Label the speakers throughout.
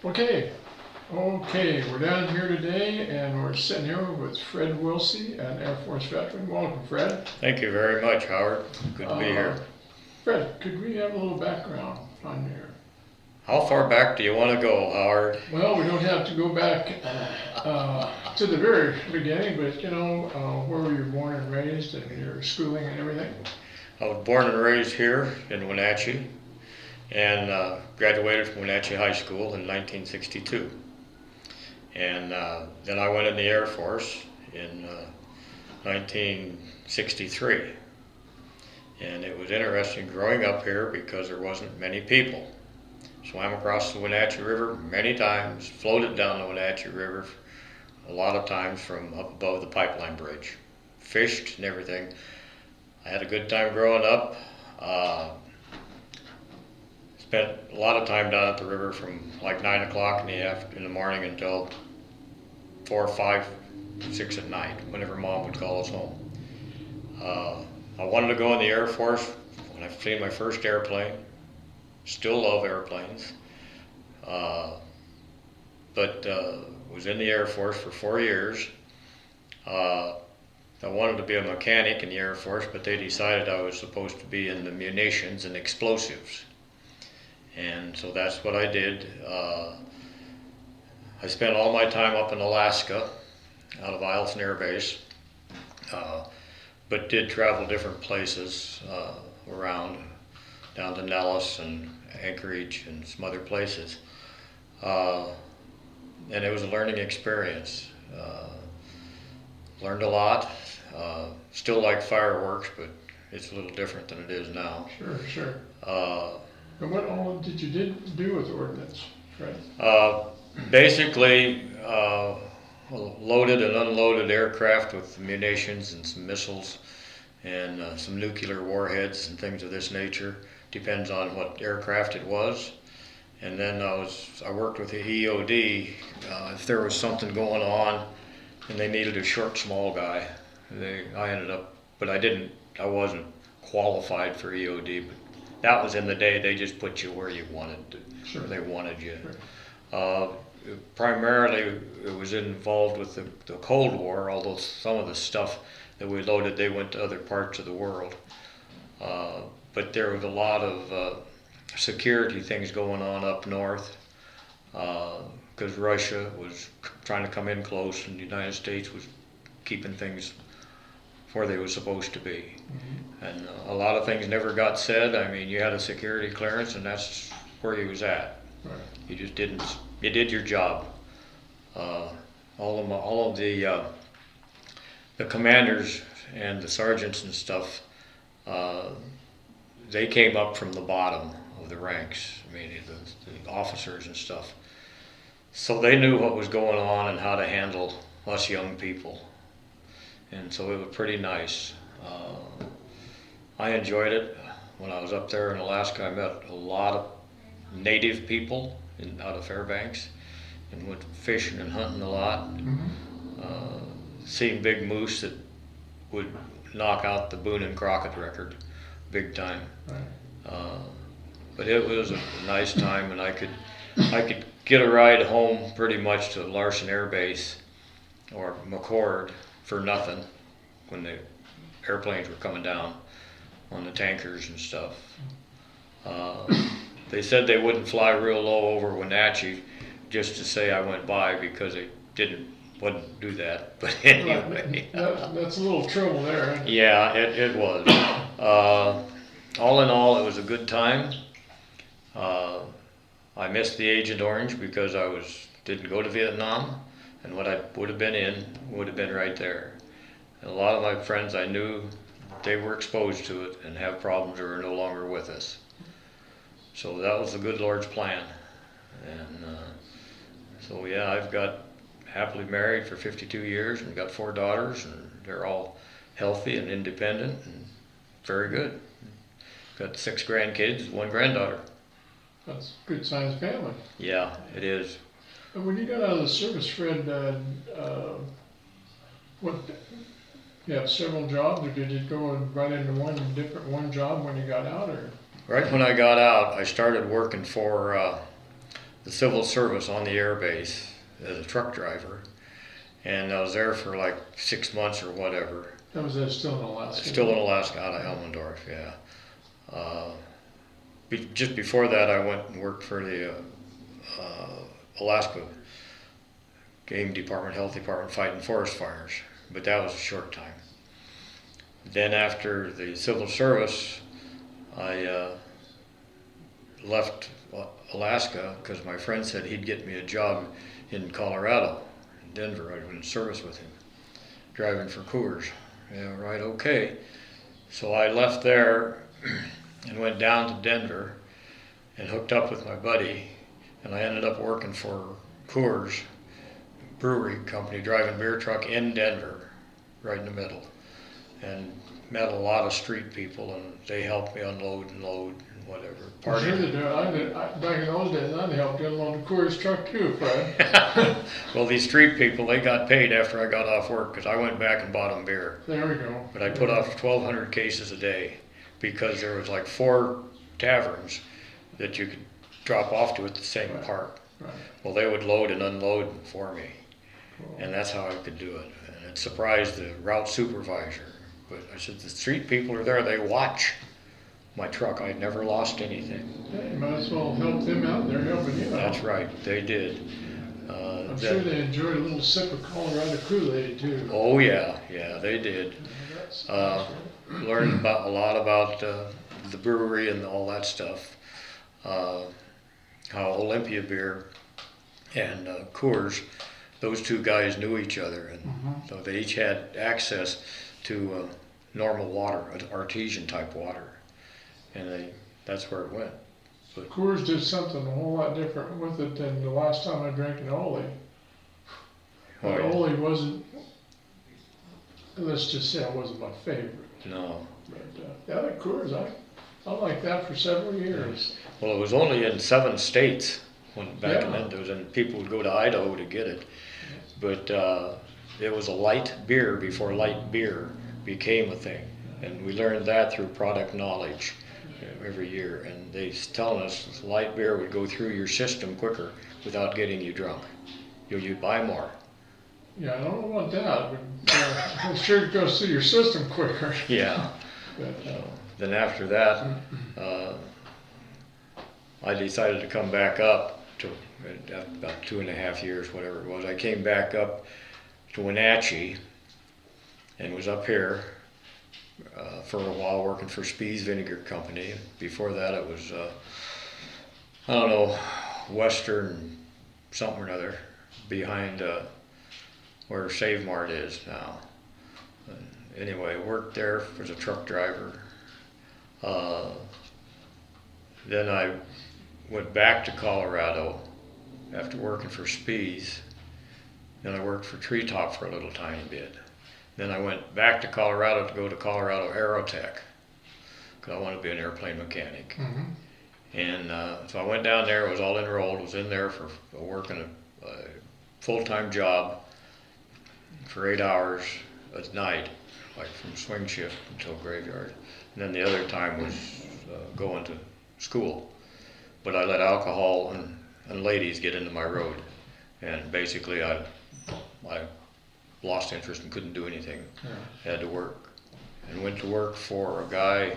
Speaker 1: Okay, we're down here today and we're sitting here with Fred Willsey, an Air Force veteran. Welcome, Fred.
Speaker 2: Thank you very much, Howard. Good to be here.
Speaker 1: Fred, could we have a little background on you?
Speaker 2: How far back do you want to go, Howard?
Speaker 1: Well, we don't have to go back to the very beginning, but where were you born and raised and your schooling and everything?
Speaker 2: I was born and raised here in Wenatchee and graduated from Wenatchee High School in 1962. And then I went in the Air Force in 1963. And it was interesting growing up here because there wasn't many people. Swam across the Wenatchee River many times, floated down the Wenatchee River a lot of times from up above the pipeline bridge. Fished and everything. I had a good time growing up. Spent a lot of time down at the river from like 9 o'clock in the morning until 4, 5, 6 at night, whenever Mom would call us home. I wanted to go in the Air Force when I seen my first airplane. Still love airplanes. But was in the Air Force for 4 years. I wanted to be a mechanic in the Air Force, but they decided I was supposed to be in the munitions and explosives. And so that's what I did. I spent all my time up in Alaska, out of Eielson Air Base, but did travel different places around, down to Nellis and Anchorage and some other places. And it was a learning experience. Learned a lot. Still like fireworks, but it's a little different than it is now.
Speaker 1: Sure. And what all did you do with ordnance, Fred?
Speaker 2: Basically, loaded and unloaded aircraft with munitions and some missiles and some nuclear warheads and things of this nature. Depends on what aircraft it was. And then I worked with the EOD. If there was something going on and they needed a short, small guy, I ended up, but I wasn't qualified for EOD, but that was in the day. They just put you where you wanted to,
Speaker 1: Sure.
Speaker 2: where they wanted you.
Speaker 1: Sure.
Speaker 2: Primarily, it was involved with the Cold War, although some of the stuff that we loaded, they went to other parts of the world. But there was a lot of security things going on up north because Russia was trying to come in close and the United States was keeping things where they were supposed to be.
Speaker 1: Mm-hmm.
Speaker 2: And a lot of things never got said. I mean, you had a security clearance and that's where you was at.
Speaker 1: Right.
Speaker 2: You just you did your job. All of the commanders and the sergeants and stuff, they came up from the bottom of the ranks. I mean, the officers and stuff. So they knew what was going on and how to handle us young people. And so it was pretty nice. I enjoyed it. When I was up there in Alaska, I met a lot of native people out of Fairbanks and went fishing and hunting a lot.
Speaker 1: Mm-hmm.
Speaker 2: Seeing big moose that would knock out the Boone and Crockett record big time.
Speaker 1: Right.
Speaker 2: But it was a nice time, and I could get a ride home pretty much to Larson Air Base or McCord for nothing when the airplanes were coming down on the tankers and stuff. They said they wouldn't fly real low over Wenatchee just to say I went by because they wouldn't do that. But anyway.
Speaker 1: That's a little trouble there. Isn't it?
Speaker 2: Yeah, it was. All in all, it was a good time. I missed the Agent Orange because I didn't go to Vietnam, and what I would have been in would have been right there. And a lot of my friends I knew, they were exposed to it and have problems or are no longer with us. So that was the good Lord's plan. And so yeah, I've got happily married for 52 years and got 4 daughters, and they're all healthy and independent and very good. Got 6 grandkids, 1 granddaughter.
Speaker 1: That's a good sized family.
Speaker 2: Yeah, it is.
Speaker 1: And when you got out of the service, Fred, what you have several jobs, or did you go right into one job when you got out, or?
Speaker 2: Right when I got out, I started working for the civil service on the air base as a truck driver, and I was there for like 6 months or whatever.
Speaker 1: That was that still in Alaska?
Speaker 2: Still in Alaska, out of Elmendorf, yeah. Just before that, I went and worked for the Alaska Game Department, Health Department, fighting forest fires, but that was a short time. Then after the civil service, I left Alaska because my friend said he'd get me a job in Colorado, in Denver. I was in service with him, driving for Coors. Yeah, right, okay. So I left there and went down to Denver and hooked up with my buddy, and I ended up working for Coors Brewery Company, driving beer truck in Denver, right in the middle, and met a lot of street people, and they helped me unload and load and whatever.
Speaker 1: Well, sure they do. Back in those days, I'd helped you unload the Coors truck too, Fred.
Speaker 2: Well, these street people, they got paid after I got off work because I went back and bought them beer.
Speaker 1: There we go.
Speaker 2: But I put off 1,200 cases a day because there was like 4 taverns that you could drop off to at the same park.
Speaker 1: Right.
Speaker 2: Well, they would load and unload for me,
Speaker 1: Cool.
Speaker 2: and that's how I could do it. And it surprised the route supervisor. But I said, the street people are there, they watch my truck. I never lost anything.
Speaker 1: Yeah, you might as well help them out. They're helping you out.
Speaker 2: That's right, they did.
Speaker 1: I'm sure they enjoyed a little sip of Colorado Kool-Aid too.
Speaker 2: Oh yeah, they did. Learned about a lot about the brewery and all that stuff. How Olympia Beer and Coors, those two guys knew each other, and so they each had access to normal water, artesian type water, and that's where it went. But
Speaker 1: Coors did something a whole lot different with it than the last time I drank an Ole.
Speaker 2: Oh, yeah.
Speaker 1: Ole wasn't, let's just say it wasn't my favorite.
Speaker 2: no.
Speaker 1: But yeah, the Coors, I liked that for several years.
Speaker 2: Well, it was only in 7 states when back
Speaker 1: Yeah.
Speaker 2: then. And people would go to Idaho to get it. But it was a light beer before light beer became a thing, and we learned that through product knowledge every year. And they telling us light beer would go through your system quicker without getting you drunk. You'd buy more.
Speaker 1: Yeah, I don't know about that, but I'm sure it goes through your system quicker.
Speaker 2: Yeah.
Speaker 1: But,
Speaker 2: Then after that, I decided to come back up to about 2.5 years, whatever it was. I came back up to Wenatchee and was up here for a while working for Spee's Vinegar Company. Before that, it was I don't know, Western something or another, behind where Save Mart is now. Anyway, worked there as a truck driver. Then I went back to Colorado after working for Spee's. Then I worked for Treetop for a little tiny bit. Then I went back to Colorado to go to Colorado Aerotech because I wanted to be an airplane mechanic. And so I went down there, was all enrolled, was in there for working a full-time job for 8 hours at night, like from swing shift until graveyard. And then the other time was going to school. But I let alcohol and ladies get into my road. And basically I lost interest and couldn't do anything. Had to work. And went to work for a guy,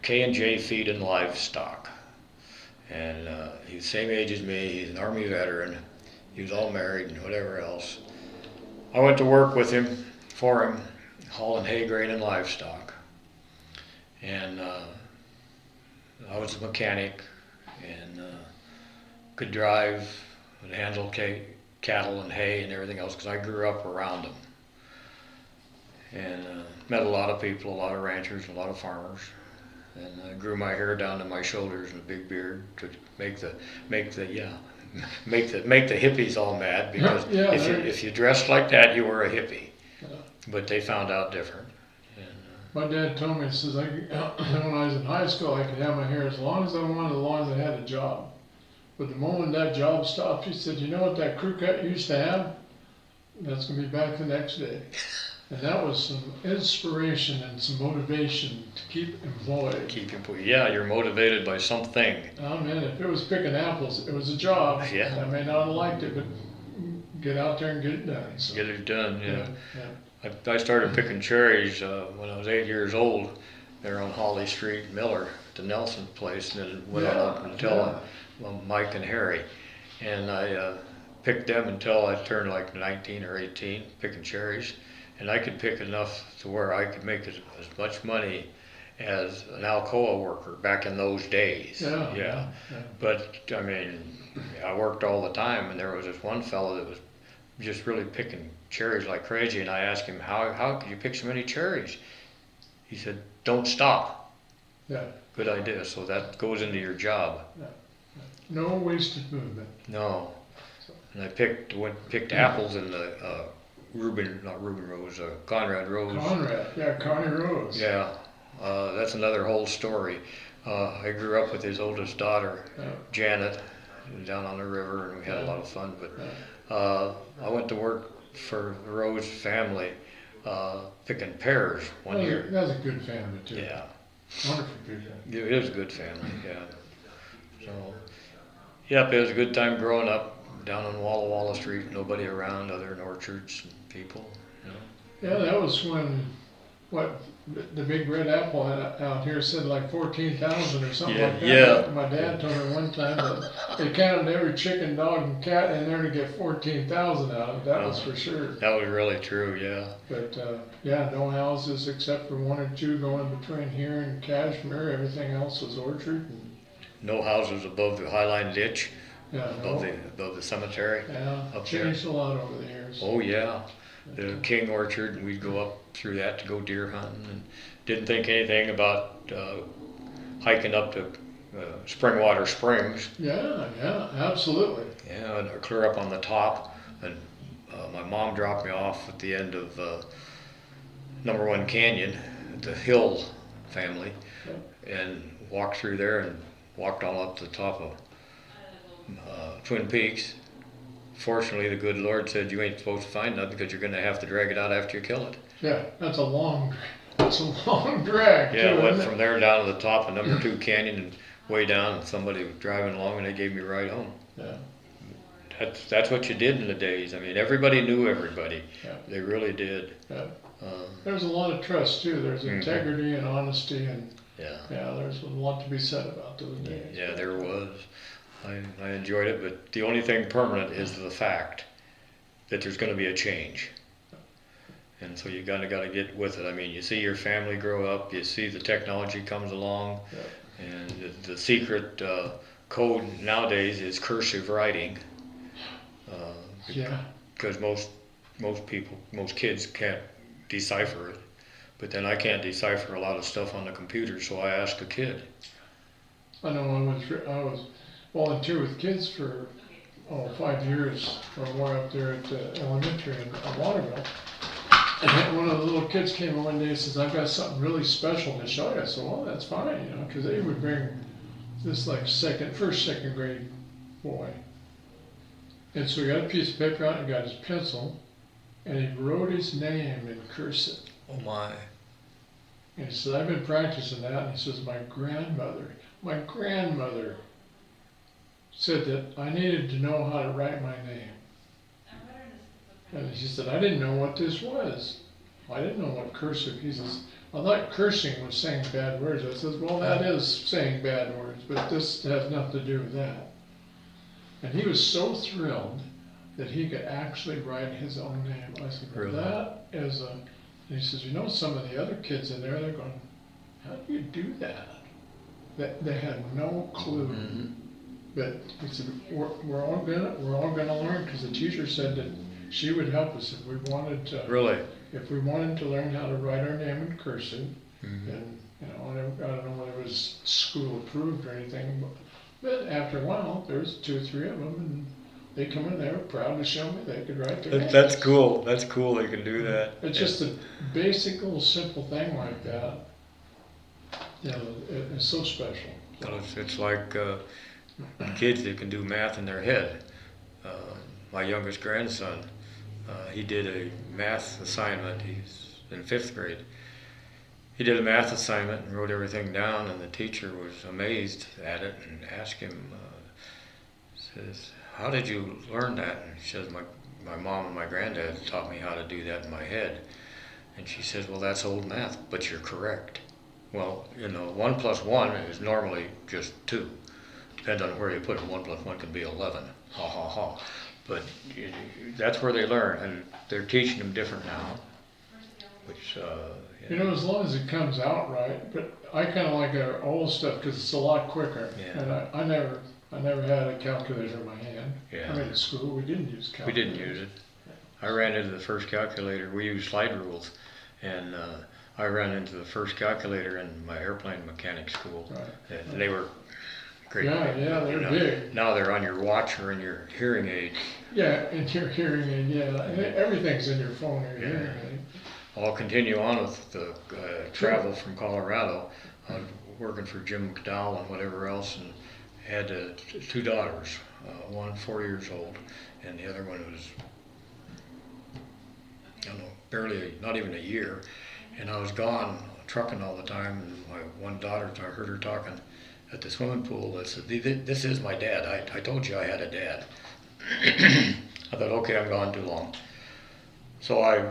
Speaker 2: K&J Feed and Livestock. And he's the same age as me, he's an Army veteran. He was all married and whatever else. I went to work with him, for him, hauling hay, grain, and livestock. And I was a mechanic and could drive and handle cattle and hay and everything else because I grew up around them. And met a lot of people, a lot of ranchers, a lot of farmers. And I grew my hair down to my shoulders and a big beard to make the hippies all mad because if you dressed like that, you were a hippie. But they found out different. And,
Speaker 1: my dad told me, he says, when I was in high school, I could have my hair as long as I wanted, as long as I had a job. But the moment that job stopped, he said, you know what that crew cut used to have? That's going to be back the next day. And that was some inspiration and some motivation to keep employed.
Speaker 2: Yeah, you're motivated by something.
Speaker 1: Oh man, if it was picking apples, it was a job.
Speaker 2: Yeah.
Speaker 1: I may not have liked it, but get out there and get it done. So,
Speaker 2: Get it done, yeah.
Speaker 1: yeah.
Speaker 2: I started picking cherries when I was 8 years old. There on Holly Street, Miller, the Nelson place, and then it went on up until Mike and Harry. And I picked them until I turned like 19 or 18, picking cherries. And I could pick enough to where I could make as much money as an Alcoa worker back in those days.
Speaker 1: Yeah.
Speaker 2: But I mean, I worked all the time, and there was this one fellow that was just really picking cherries like crazy. And I asked him, how could you pick so many cherries? He said, don't stop.
Speaker 1: Yeah.
Speaker 2: Good idea. So that goes into your job.
Speaker 1: No wasted movement.
Speaker 2: No. And I picked apples in the Conrad Rose.
Speaker 1: Connie Rose.
Speaker 2: Yeah, that's another whole story. I grew up with his oldest daughter, Janet, down on the river, and we had a lot of fun. But I went to work for the Rose family, picking pears one year.
Speaker 1: That was a good family too.
Speaker 2: Yeah.
Speaker 1: Wonderful people.
Speaker 2: It was a good family, yeah. So, yep, it was a good time growing up down on Walla Walla Street, nobody around other than orchards and people, you know.
Speaker 1: Yeah, that was when, the big red apple out here said like 14,000 or something like that.
Speaker 2: Yeah.
Speaker 1: My dad told me one time that they counted every chicken, dog, and cat in there to get 14,000 out of it. That was for sure.
Speaker 2: That was really true, yeah.
Speaker 1: But no houses except for one or two going between here and Kashmir. Everything else was orchard.
Speaker 2: No houses above the Highline Ditch, above the cemetery.
Speaker 1: Yeah,
Speaker 2: up
Speaker 1: changed
Speaker 2: there.
Speaker 1: a lot over the years.
Speaker 2: Oh yeah, the King Orchard, and we'd go up through that to go deer hunting, and didn't think anything about hiking up to Springwater Springs.
Speaker 1: Yeah, absolutely.
Speaker 2: Yeah, and clear up on the top, and my mom dropped me off at the end of Number One Canyon, the Hill family, and walked through there and walked all up to the top of Twin Peaks. Fortunately, the good Lord said you ain't supposed to find nothing because you're going to have to drag it out after you kill it.
Speaker 1: Yeah, that's a long drag.
Speaker 2: Yeah,
Speaker 1: too,
Speaker 2: I went
Speaker 1: isn't
Speaker 2: from there down to the top of Number Two Canyon and way down, and somebody was driving along and they gave me a ride home.
Speaker 1: Yeah.
Speaker 2: That's what you did in the days. I mean, everybody knew everybody.
Speaker 1: Yeah.
Speaker 2: They really did.
Speaker 1: Yeah. There's a lot of trust too. There's integrity and honesty, and there's a lot to be said about those days.
Speaker 2: Yeah, there was. I enjoyed it, but the only thing permanent is the fact that there's going to be a change. And so you got to get with it. I mean, you see your family grow up, you see the technology comes along, and the secret code nowadays is cursive writing. Because most kids can't decipher it. But then I can't decipher a lot of stuff on the computer, so I ask a kid.
Speaker 1: I know I was volunteer with kids for 5 years or more up there at the elementary in Waterville. And one of the little kids came in one day and says, I've got something really special to show you. I said, well, that's fine, because they would bring this like first, second grade boy. And so he got a piece of paper out and got his pencil, and he wrote his name in cursive.
Speaker 2: Oh my.
Speaker 1: And he said, I've been practicing that. And he says, my grandmother said that I needed to know how to write my name. And she said, I didn't know what this was. I didn't know what cursive. He says, I thought cursing was saying bad words. I says, well, that is saying bad words, but this has nothing to do with that. And he was so thrilled that he could actually write his own name. I said, well, that is a... And he says, some of the other kids in there, they're going, how do you do that? They had no clue. Mm-hmm. But he said, we're all gonna learn, because the teacher said that she would help us if we wanted to.
Speaker 2: Really?
Speaker 1: If we wanted to learn how to write our name in cursive, and I don't know whether it was school approved or anything, but after a while, there was 2 or 3 of them, and they come in there proud to show me they could write their names.
Speaker 2: That's cool. That's cool. They can do that.
Speaker 1: It's just a basic little simple thing like that. It's so special.
Speaker 2: Well, it's like kids that can do math in their head. My youngest grandson, he did a math assignment. He's in 5th grade. He did a math assignment and wrote everything down, and the teacher was amazed at it and asked him, says, "How did you learn that?" And he says, my mom and my granddad taught me how to do that in my head. And she says, "Well, that's old math, but you're correct." Well, 1 plus 1 is normally just 2. Depends on where you put it. 1 plus 1 can be 11. Ha ha ha. But that's where they learn, and they're teaching them different now. Which,
Speaker 1: as long as it comes out right, but I kind of like our old stuff because it's a lot quicker.
Speaker 2: Yeah.
Speaker 1: And I never had a calculator in my hand.
Speaker 2: Yeah.
Speaker 1: I mean, at school, we didn't use
Speaker 2: We
Speaker 1: calculators.
Speaker 2: didn't use it. I ran into the first calculator. We used slide rules, and I ran into the first calculator in my airplane mechanic school.
Speaker 1: Right.
Speaker 2: And they were great.
Speaker 1: Yeah, they're big.
Speaker 2: Now they're on your watch or in your hearing aid.
Speaker 1: Yeah, and your hearing aid, and everything's in your phone or your hearing aid.
Speaker 2: I'll continue on with the travel from Colorado. I was working for Jim McDowell and whatever else, and had 2 daughters, one 4 years old, and the other one was, I don't know, barely, not even a year. And I was gone trucking all the time, and my one daughter, I heard her talking at the swimming pool. I said, "This is my dad. I told you I had a dad." I thought, okay, I'm gone too long. So I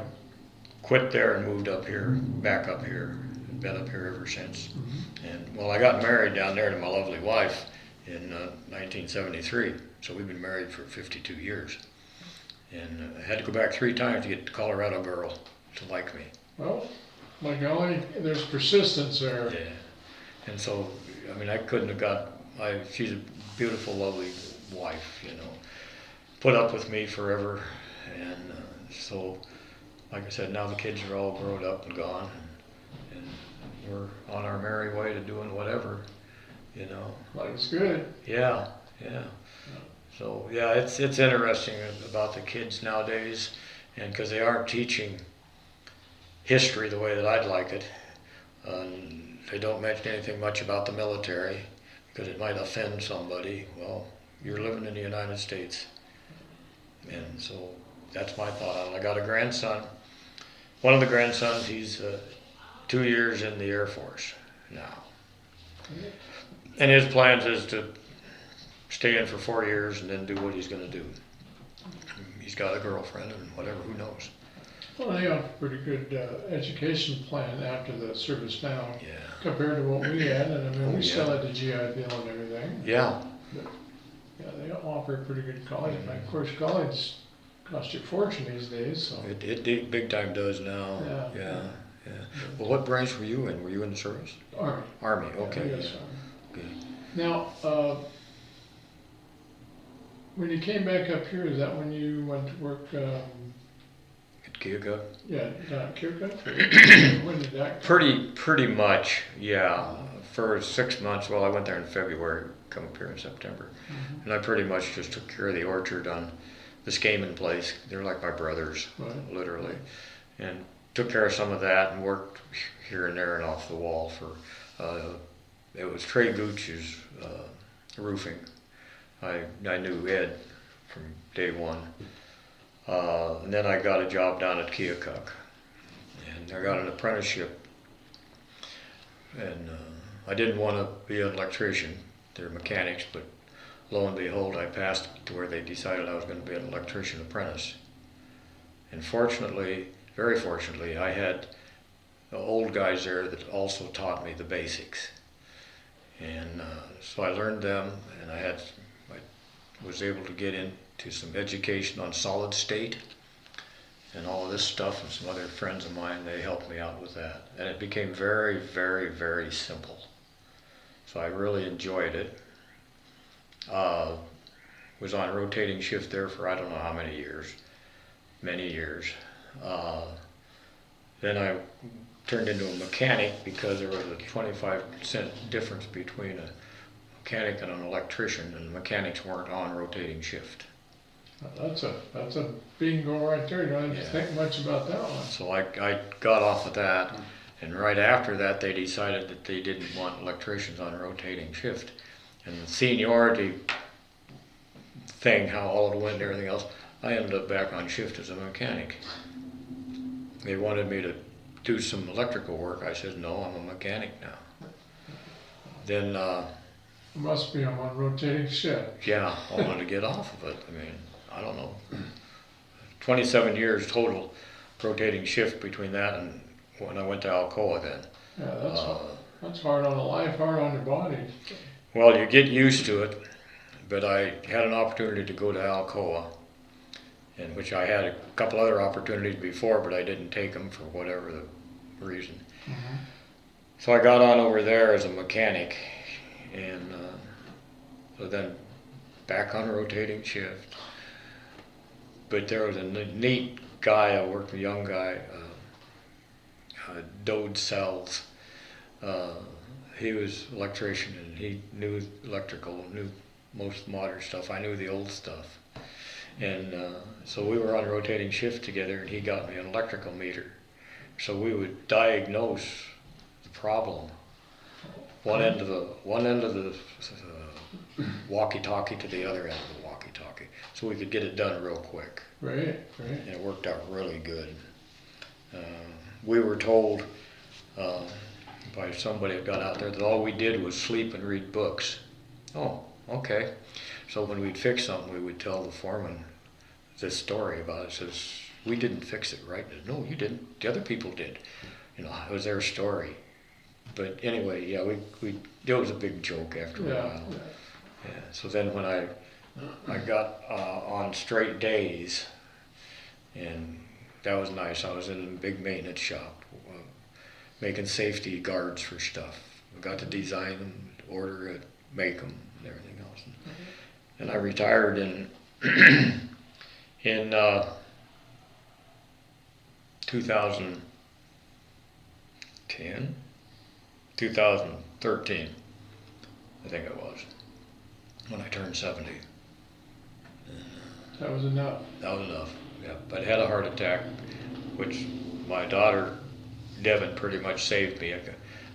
Speaker 2: quit there and moved up here, back up here. Been up here ever since.
Speaker 1: Mm-hmm.
Speaker 2: And well, I got married down there to my lovely wife in 1973. So we've been married for 52 years. And I had to go back 3 times to get the Colorado girl to like me.
Speaker 1: Well, my golly, there's persistence there.
Speaker 2: Yeah. And so, I mean, I couldn't have got, she's a beautiful, lovely wife, put up with me forever. And so, like I said, now the kids are all grown up and gone. And we're on our merry way to doing whatever,
Speaker 1: Life's good.
Speaker 2: Yeah. So, yeah, it's interesting about the kids nowadays, and because they aren't teaching history the way that I'd like it. They don't mention anything much about the military because it might offend somebody. Well, you're living in the United States. And so that's my thought on it. I got a grandson. One of the grandsons, he's 2 years in the Air Force now. And his plans is to stay in for 4 years and then do what he's going to do. He's got a girlfriend and whatever, who knows.
Speaker 1: Well, they have a pretty good education plan after the service now,
Speaker 2: Yeah.
Speaker 1: compared to what we had. And I mean, we
Speaker 2: Oh,
Speaker 1: still
Speaker 2: yeah.
Speaker 1: had the GI Bill and everything.
Speaker 2: Yeah.
Speaker 1: But, yeah, they offer a pretty good college. And of course, college costs you a fortune these days. So
Speaker 2: It big time does now.
Speaker 1: Yeah.
Speaker 2: Well, what branch were you in? Were you in the service?
Speaker 1: Army.
Speaker 2: Army, okay.
Speaker 1: Yes,
Speaker 2: Yeah.
Speaker 1: Army.
Speaker 2: Okay.
Speaker 1: Now, when you came back up here, is that when you went to work?
Speaker 2: At Keokuk?
Speaker 1: Yeah, Kirkuk? When did that come?
Speaker 2: Pretty much, yeah. For 6 months, well, I went there in February, come up here in September.
Speaker 1: Mhm.
Speaker 2: And I pretty much just took care of the orchard on the Skaman place. They're like my brothers,
Speaker 1: Right.
Speaker 2: literally. And took care of some of that and worked here and there and off the wall for, it was Trey Gooch's roofing. I knew Ed from day one. And then I got a job down at Keokuk. And I got an apprenticeship. And I didn't want to be an electrician. They're mechanics, but lo and behold, I passed to where they decided I was going to be an electrician apprentice. And fortunately, very fortunately, I had old guys there that also taught me the basics. And so I learned them, and I was able to get into some education on solid state and all of this stuff, and some other friends of mine, they helped me out with that. And it became very, very, very simple. So I really enjoyed it. Was on rotating shift there for I don't know how many years. Then I turned into a mechanic because there was a 25% difference between a mechanic and an electrician, and mechanics weren't on rotating shift.
Speaker 1: That's a bingo right there. You don't have to think much about that one.
Speaker 2: So I got off of that, and right after that they decided that they didn't want electricians on rotating shift. And the seniority thing, how all it went and everything else, I ended up back on shift as a mechanic. They wanted me to do some electrical work. I said, no, I'm a mechanic now. Then,
Speaker 1: It must be on rotating shift.
Speaker 2: yeah, I wanted to get off of it. I mean, I don't know. 27 years total rotating shift between that and when I went to Alcoa then.
Speaker 1: Yeah, that's hard on the life, hard on your body.
Speaker 2: Well, you get used to it, but I had an opportunity to go to Alcoa, in which I had a couple other opportunities before, but I didn't take them for whatever the reason.
Speaker 1: Mm-hmm.
Speaker 2: So I got on over there as a mechanic, and so then back on rotating shift. But there was a neat guy, a young guy, Dode Sells. He was an electrician and he knew electrical, knew most modern stuff. I knew the old stuff. And so we were on rotating shift together and he got me an electrical meter. So we would diagnose the problem. One end of the walkie-talkie to the other end of the walkie-talkie. So we could get it done real quick.
Speaker 1: Right.
Speaker 2: And it worked out really good. We were told by somebody that got out there that all we did was sleep and read books. Oh, okay. So when we'd fix something, we would tell the foreman this story about it. Says, we didn't fix it right. No, you didn't. The other people did. You know, it was their story. But anyway, yeah, it was a big joke after a while. Yeah. So then when I got on straight days, and that was nice. I was in a big maintenance shop, making safety guards for stuff. I got to design them, order it, make them, and everything else. And I retired in 2013, I think it was, when I turned 70.
Speaker 1: That was enough.
Speaker 2: That was enough, yeah. But I had a heart attack, which my daughter, Devin, pretty much saved me.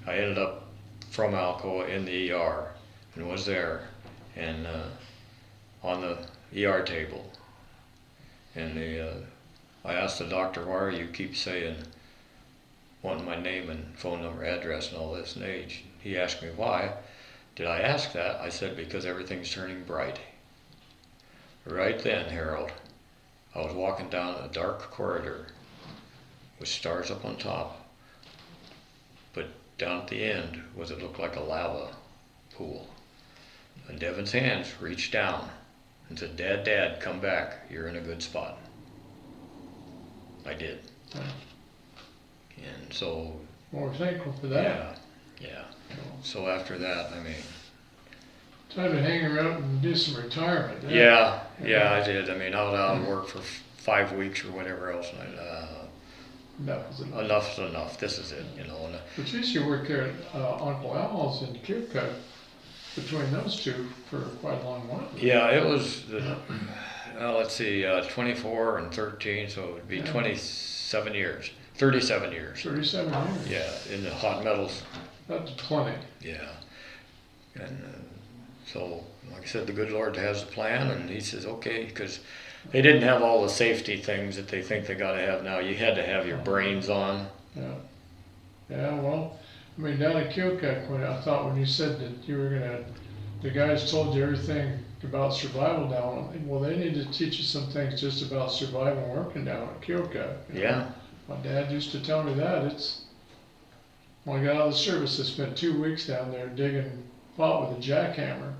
Speaker 2: I ended up from Alcoa in the ER and was there and on the ER table. And I asked the doctor, why do you keep saying, wanting my name and phone number, address and all this and age? He asked me why. Did I ask that? I said, because everything's turning bright. Right then, Harold, I was walking down a dark corridor with stars up on top, but down at the end was it looked like a lava pool. And Devin's hands reached down and said, Dad, come back. You're in a good spot. I did. And so...
Speaker 1: More thankful for that.
Speaker 2: Yeah. So after that, I mean...
Speaker 1: Time to hang around and do some retirement.
Speaker 2: Yeah, I did. I mean, I was out of work for 5 weeks or whatever else. And
Speaker 1: enough is enough.
Speaker 2: Enough's enough. This is it, you know.
Speaker 1: But you used to work there at Uncle Al's in Keokuk between those two for quite a long while.
Speaker 2: Yeah, it was, let's see, 24 and 13, so it would be 27 years. 37 years.
Speaker 1: 37 years.
Speaker 2: Yeah, in the hot metals.
Speaker 1: That's plenty.
Speaker 2: Yeah. And so, like I said, the good Lord has a plan, and he says, okay, because they didn't have all the safety things that they think they got to have now. You had to have your brains on.
Speaker 1: Yeah, well, I mean, down at Keokuk, when you said that you were the guys told you everything about survival down, well, they need to teach you some things just about survival working down at Keokuk.
Speaker 2: Yeah.
Speaker 1: My dad used to tell me that. When I got out of the service, I spent 2 weeks down there digging pot with a jackhammer.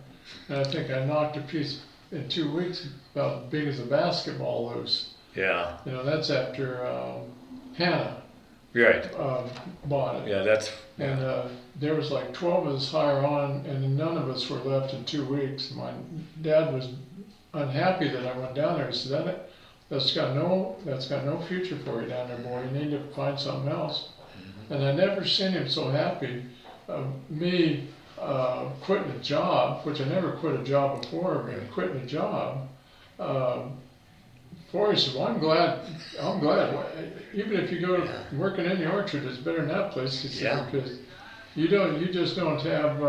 Speaker 1: And I think I knocked a piece in 2 weeks about as big as a basketball loose.
Speaker 2: Yeah.
Speaker 1: You know, that's after Hannah
Speaker 2: Right.
Speaker 1: bought it.
Speaker 2: Yeah, that's...
Speaker 1: And there was like 12 of us higher on, and none of us were left in 2 weeks. My dad was unhappy that I went down there. He said, that's got no future for you down there, boy. You need to find something else. Mm-hmm. And I never seen him so happy. Me quitting a job, which I never quit a job before, but quitting a job. He said, well, I'm glad. Even if you go working in the orchard, it's better than that place. He said, because you just don't have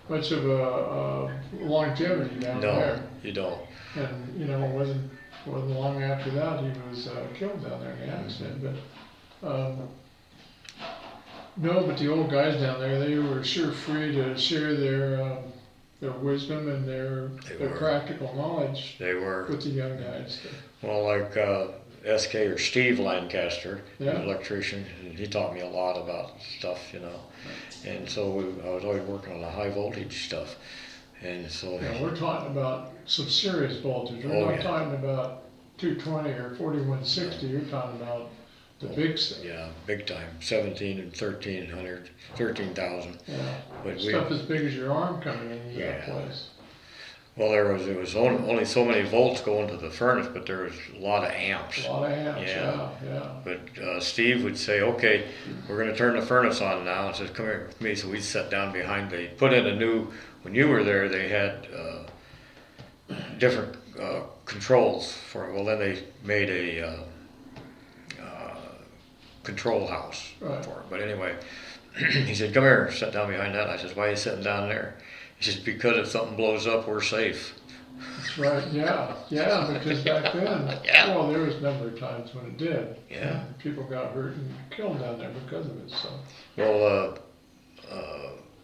Speaker 1: much of a longevity down there.
Speaker 2: No, you don't.
Speaker 1: And, you know, it wasn't long after that he was killed down there in the accident. But no, but the old guys down there, they were sure free to share their wisdom and their practical knowledge
Speaker 2: They were.
Speaker 1: with the young guys.
Speaker 2: Well, like SK or Steve Lancaster,
Speaker 1: Yeah.
Speaker 2: the electrician, and he taught me a lot about stuff, you know. And so I was always working on the high voltage stuff. And so
Speaker 1: Yeah, we're talking about some serious voltage. We're
Speaker 2: Oh,
Speaker 1: not
Speaker 2: yeah.
Speaker 1: talking about 220 or 4160. You're talking about the big stuff.
Speaker 2: yeah, big time, 17 and 1300, 13,000.
Speaker 1: Yeah.
Speaker 2: But
Speaker 1: Stuff as big as your arm coming into that
Speaker 2: Yeah.
Speaker 1: place.
Speaker 2: well, there was only so many volts going to the furnace, but there was a lot of amps.
Speaker 1: A lot of amps,
Speaker 2: Yeah.
Speaker 1: yeah.
Speaker 2: But Steve would say, okay, we're going to turn the furnace on now. And says, come here with me. So we'd sit down behind. They put in a new, when you were there, they had different controls for it. Well, then they made a control house
Speaker 1: Right.
Speaker 2: for it. But anyway, he said, come here, sit down behind that. I says, why are you sitting down there? He says, because if something blows up, we're safe.
Speaker 1: That's right, yeah, because back then,
Speaker 2: Yeah.
Speaker 1: well, there was a number of times when it did.
Speaker 2: Yeah.
Speaker 1: And people got hurt and killed down there because of it, so,
Speaker 2: Well,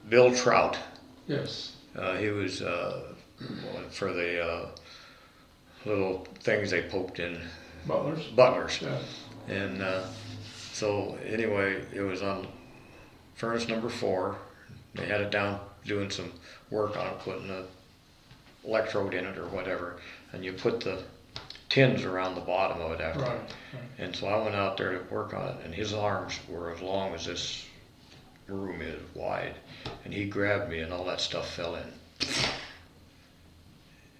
Speaker 2: Bill Trout,
Speaker 1: yes.
Speaker 2: he was for the little things they poked in butlers.
Speaker 1: Yeah,
Speaker 2: And so anyway, it was on furnace number 4. They had it down doing some work on it, putting an electrode in it or whatever. And you put the tins around the bottom of it after.
Speaker 1: right.
Speaker 2: And so I went out there to work on it, and his arms were as long as this room is wide. And he grabbed me, and all that stuff fell in.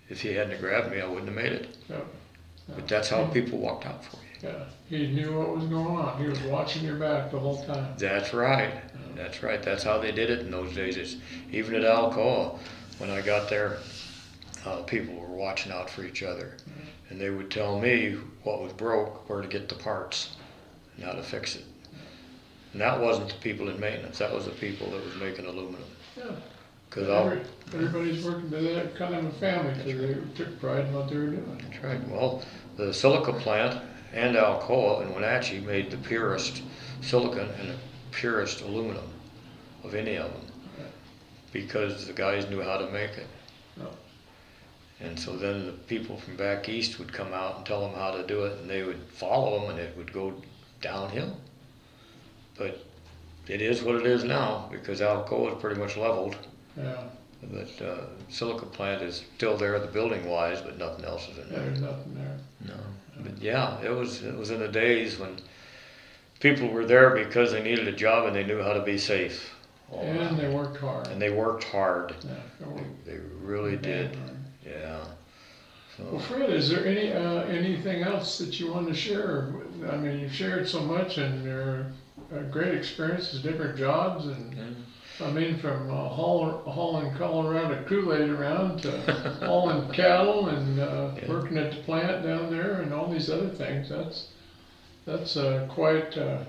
Speaker 2: If he hadn't grabbed me, I wouldn't have made it.
Speaker 1: Yeah.
Speaker 2: But that's how people walked out for you.
Speaker 1: Yeah, he knew what was going on. He was watching your back the whole time.
Speaker 2: That's right. That's right. That's how they did it in those days. It's, even at Alcoa, when I got there, people were watching out for each other. And they would tell me what was broke, where to get the parts, and how to fix it. And that wasn't the people in maintenance. That was the people that was making aluminum.
Speaker 1: Yeah.
Speaker 2: Because
Speaker 1: Everybody's working to that kind of a family because they took pride in what they were doing.
Speaker 2: That's right. Well, the silica plant and Alcoa and Wenatchee made the purest silicon and the purest aluminum of any of them because the guys knew how to make it.
Speaker 1: No.
Speaker 2: And so then the people from back east would come out and tell them how to do it, and they would follow them, and it would go downhill. But it is what it is now because Alcoa is pretty much leveled.
Speaker 1: Yeah,
Speaker 2: But silica plant is still there, the building wise, but nothing else is in there.
Speaker 1: there's nothing there.
Speaker 2: No, but yeah, it was in the days when people were there because they needed a job and they knew how to be safe.
Speaker 1: And they worked hard.
Speaker 2: And they worked hard.
Speaker 1: Yeah, they worked
Speaker 2: They really did.
Speaker 1: hard.
Speaker 2: Yeah.
Speaker 1: Well,
Speaker 2: So,
Speaker 1: Fred, is there anything else that you want to share? I mean, you've shared so much and your great experiences, different jobs, and I mean, from hauling Colorado Kool-Aid around to hauling cattle and working at the plant down there and all these other things. That's quite a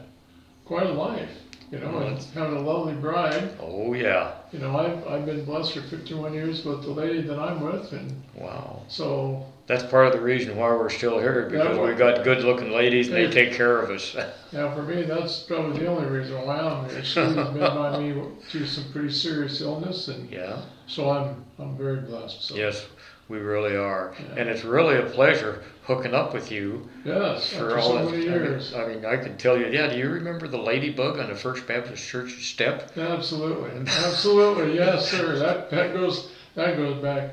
Speaker 1: life, you know.
Speaker 2: Well,
Speaker 1: And having a lovely bride.
Speaker 2: oh yeah.
Speaker 1: You know, I've been blessed for 51 years with the lady that I'm with, and
Speaker 2: Wow.
Speaker 1: so
Speaker 2: That's part of the reason why we're still here because we got good-looking ladies and they take care of us.
Speaker 1: yeah, for me that's probably the only reason why I'm here. She's been by me through some pretty serious illness, and
Speaker 2: Yeah.
Speaker 1: so I'm very blessed. So.
Speaker 2: Yes, we really are,
Speaker 1: Yeah.
Speaker 2: and it's really a pleasure hooking up with you.
Speaker 1: Yes,
Speaker 2: For
Speaker 1: after
Speaker 2: all
Speaker 1: so
Speaker 2: that,
Speaker 1: many years.
Speaker 2: I mean, I can tell you. Yeah, do you remember the ladybug on the First Baptist Church step?
Speaker 1: Absolutely, absolutely, yes, sir. That goes back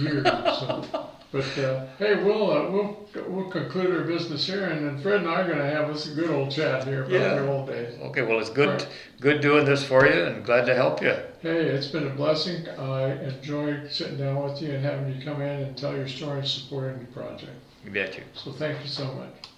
Speaker 1: years. So. But hey, we'll conclude our business here, and then Fred and I are going to have us a good old chat here about
Speaker 2: Yeah.
Speaker 1: the old days.
Speaker 2: Okay, well, it's good,
Speaker 1: Right.
Speaker 2: good doing this for you, and glad to help you.
Speaker 1: Hey, it's been a blessing. I enjoyed sitting down with you and having you come in and tell your story and supporting the project.
Speaker 2: You bet you.
Speaker 1: So thank you so much.